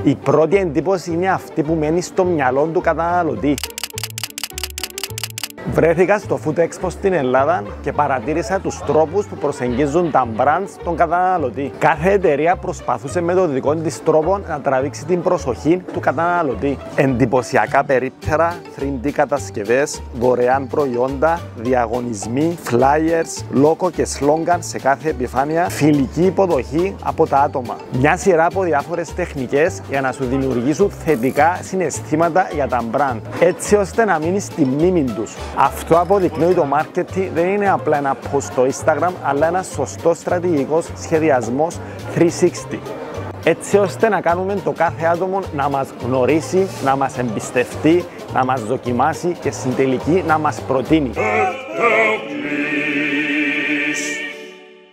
Η πρώτη εντύπωση είναι αυτή που μένει στο μυαλό του καταναλωτή. Βρέθηκα στο Food Expo στην Ελλάδα και παρατήρησα τους τρόπους που προσεγγίζουν τα brands των καταναλωτή. Κάθε εταιρεία προσπαθούσε με τον δικό της τρόπο να τραβήξει την προσοχή του καταναλωτή. Εντυπωσιακά περίπτερα, 3D κατασκευές, δωρεάν προϊόντα, διαγωνισμοί, flyers, logo και slogan σε κάθε επιφάνεια, φιλική υποδοχή από τα άτομα. Μια σειρά από διάφορες τεχνικές για να σου δημιουργήσουν θετικά συναισθήματα για τα brand, έτσι ώστε να μείνεις στη μνήμη τους. Αυτό αποδεικνύει το marketing δεν είναι απλά ένα post στο Instagram, αλλά ένα σωστό στρατηγικός σχεδιασμός 360. Έτσι ώστε να κάνουμε το κάθε άτομο να μας γνωρίσει, να μας εμπιστευτεί, να μας δοκιμάσει και στην τελική να μας προτείνει.